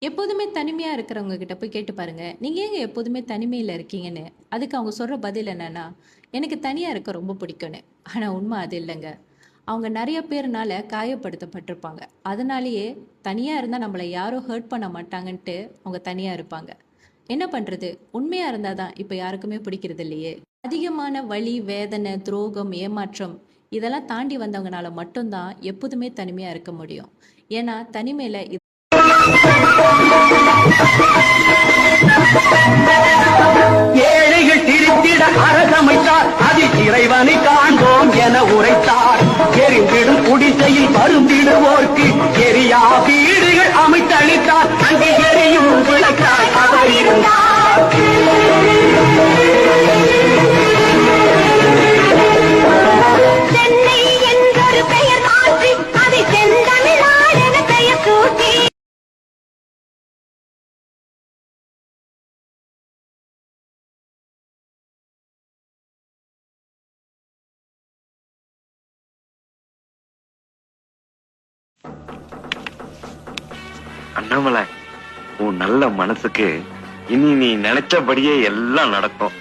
எப்போதுமே தனிமையா இருக்கிறவங்க கிட்ட போய் கேட்டு பாருங்க. நீங்க ஏங்க எப்போதுமே தனிமையில இருக்கீங்கன்னு? அதுக்கு அவங்க சொல்ற பதில் என்னன்னா, எனக்கு தனியா இருக்க ரொம்ப பிடிக்கும்னு. ஆனா உண்மை அது இல்லங்க. அவங்க நெறைய பேர்னால காயப்படுத்தப்பட்டிருப்பாங்க. அதனாலேயே தனியா இருந்தா நம்மள யாரும் ஹர்ட் பண்ண மாட்டாங்கன்ட்டு அவங்க தனியா இருப்பாங்க. என்ன பண்றது? உண்மையா இருந்தா தான் இப்ப யாருக்குமே பிடிக்கிறது இல்லையே. அதிகமான வலி, வேதனை, துரோகம், ஏமாற்றம் இதெல்லாம் தாண்டி வந்தவங்கனால மட்டும் தான் எப்போதுமே தனிமையா இருக்க முடியும். ஏன்னா தனிமையில ஏழைகள் திருத்திட அரசமைத்தார், அதில் இறைவனை காண்போம் என உரைத்தார். எரிந்திடும் குடிசையில் வருந்திடுவோர்க்கு எரியா வீடுகள் அமைத்தளித்தார். அங்கு எரியும் விளக்காய் அவர் இருந்தார். சென்னை என்றொரு பெயர் மாற்றி அதை செந்தமிழ்நாடு என பெயர் சூட்டி அண்ணாமலை, உன் நல்ல மனசுக்கு இனி நீ நினைச்சபடியே எல்லாம் நடக்கும்.